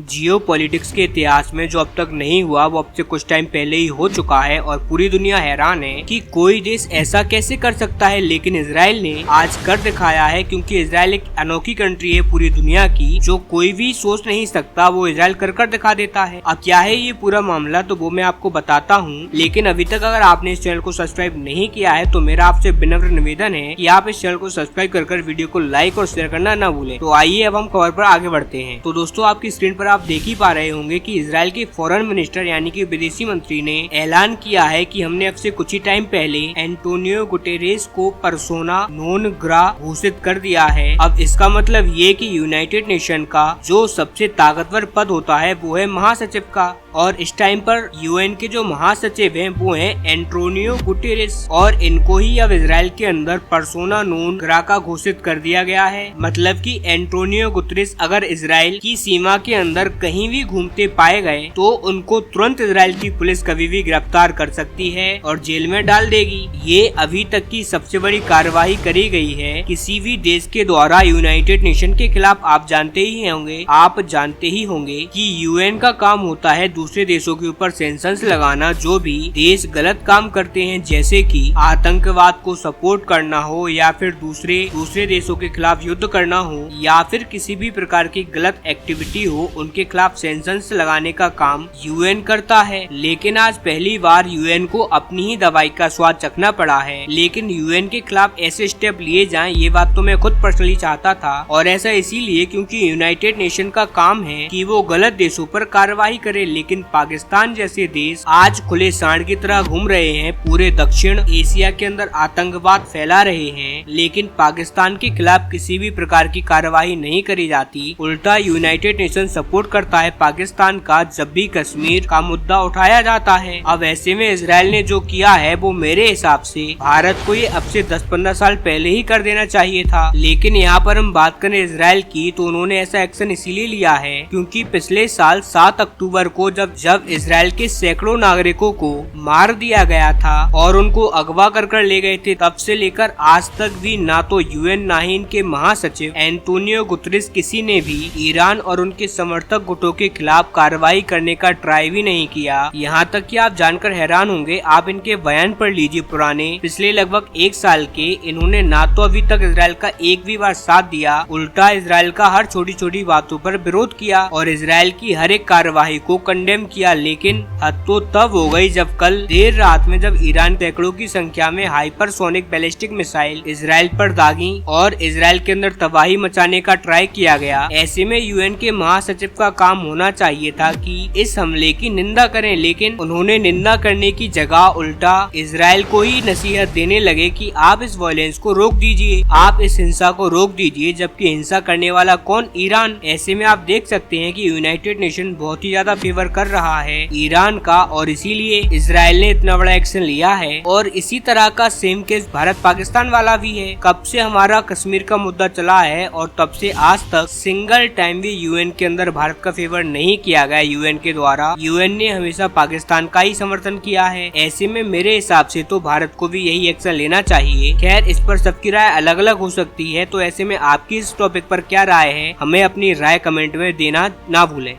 Geopolitics के इतिहास में जो अब तक नहीं हुआ वो अब से कुछ टाइम पहले ही हो चुका है और पूरी दुनिया हैरान है कि कोई देश ऐसा कैसे कर सकता है, लेकिन इजराइल ने आज कर दिखाया है। क्योंकि इजराइल एक अनोखी कंट्री है पूरी दुनिया की, जो कोई भी सोच नहीं सकता वो इजराइल कर दिखा देता है। अब क्या है ये पूरा मामला, तो वो मैं आपको बताता हूँ। लेकिन अभी तक अगर आपने इस चैनल को सब्सक्राइब नहीं किया है तो मेरा आपसे विनम्र निवेदन है कि आप इस चैनल को सब्सक्राइब कर वीडियो को लाइक और शेयर करना न भूलें। तो आइए अब हम खबर पर आगे बढ़ते हैं। तो दोस्तों, आपकी स्क्रीन पर आप देख ही पा रहे होंगे कि इजराइल के फॉरेन मिनिस्टर यानी कि विदेशी मंत्री ने ऐलान किया है कि हमने अब से कुछ ही टाइम पहले एंटोनियो गुटेरेस को पर्सोना नॉन ग्रा घोषित कर दिया है। अब इसका मतलब ये कि यूनाइटेड नेशन का जो सबसे ताकतवर पद होता है वो है महासचिव का, और इस टाइम पर यूएन के जो महासचिव हैं वो हैं एंटोनियो गुटेरेस, और इनको ही अब इजराइल के अंदर पर्सोना नॉन ग्रा का घोषित कर दिया गया है। मतलब कि एंटोनियो गुटेरेस अगर इजराइल की सीमा के अंदर कहीं भी घूमते पाए गए तो उनको तुरंत इजराइल की पुलिस कभी भी गिरफ्तार कर सकती है और जेल में डाल देगी। ये अभी तक की सबसे बड़ी कार्रवाई करी गई है किसी भी देश के द्वारा यूनाइटेड नेशन के खिलाफ। आप जानते ही होंगे कि यूएन का काम होता है दूसरे देशों के ऊपर सैंक्शंस लगाना, जो भी देश गलत काम करते हैं, जैसे कि आतंकवाद को सपोर्ट करना हो या फिर दूसरे देशों के खिलाफ युद्ध करना हो या फिर किसी भी प्रकार की गलत एक्टिविटी हो, उनके खिलाफ सैंक्शंस लगाने का काम यूएन करता है। लेकिन आज पहली बार यूएन को अपनी ही दवाई का स्वाद चखना पड़ा है। लेकिन यूएन के खिलाफ ऐसे स्टेप लिए जाएं, ये बात तो मैं खुद पर्सनली चाहता था, और ऐसा इसीलिए क्योंकि यूनाइटेड नेशन का काम है कि वो गलत देशों पर कार्रवाई करे। लेकिन पाकिस्तान जैसे देश आज खुले सांड की तरह घूम रहे हैं, पूरे दक्षिण एशिया के अंदर आतंकवाद फैला रहे हैं, लेकिन पाकिस्तान के खिलाफ किसी भी प्रकार की कार्रवाई नहीं करी जाती। उल्टा यूनाइटेड नेशन सपोर्ट करता है पाकिस्तान का जब भी कश्मीर का मुद्दा उठाया जाता है। अब ऐसे में इजराइल ने जो किया है वो मेरे हिसाब से भारत को ये अब से 10-15 साल पहले ही कर देना चाहिए था। लेकिन यहाँ पर हम बात करें इजराइल की, तो उन्होंने ऐसा एक्शन इसीलिए लिया है क्योंकि पिछले साल 7 अक्टूबर को जब इजराइल के सैकड़ों नागरिकों को मार दिया गया था और उनको अगवा कर ले गए थे, तब से लेकर आज तक भी ना तो यूएन ना ही इनके महासचिव एंटोनियो गुतेरेस किसी ने भी ईरान और उनके समर्थक गुटों के खिलाफ कार्रवाई करने का ट्राई भी नहीं किया। यहाँ तक कि आप जानकर हैरान होंगे, आप इनके बयान पढ़ लीजिए पुराने, पिछले लगभग 1 साल के। इन्होंने ना तो अभी तक इजराइल का एक भी बार साथ दिया, उल्टा इजराइल का हर छोटी छोटी बातों पर विरोध किया और इजराइल की हर एक कार्यवाही को कंडेम किया। लेकिन हद तो तब हो गई जब कल देर रात में जब ईरान सैकड़ों की संख्या में हाइपरसोनिक बैलिस्टिक मिसाइल इजराइल पर दागी और इजराइल के अंदर तबाही मचाने का ट्राई किया गया। ऐसे में यूएन के महासचिव का काम होना चाहिए था कि इस हमले की निंदा करें, लेकिन उन्होंने निंदा करने की जगह उल्टा इजराइल को ही नसीहत देने लगे कि आप इस वायलेंस को रोक दीजिए, आप इस हिंसा को रोक दीजिए, जबकि हिंसा करने वाला कौन? ईरान। ऐसे में आप देख सकते हैं कि यूनाइटेड नेशन बहुत ही ज्यादा फेवर कर रहा है ईरान का, और इसीलिए इजराइल ने इतना बड़ा एक्शन लिया है। और इसी तरह का सेम केस भारत पाकिस्तान वाला भी है। कब से हमारा कश्मीर का मुद्दा चला है और तब से आज तक सिंगल टाइम भी यूएन के अंदर भारत का फेवर नहीं किया गया यूएन के द्वारा। यूएन ने हमेशा पाकिस्तान का ही समर्थन किया है। ऐसे में मेरे हिसाब से तो भारत को भी यही एक्शन लेना चाहिए। खैर, इस पर सबकी राय अलग अलग हो सकती है, तो ऐसे में आपकी इस टॉपिक पर क्या राय है, हमें अपनी राय कमेंट में देना ना भूलें।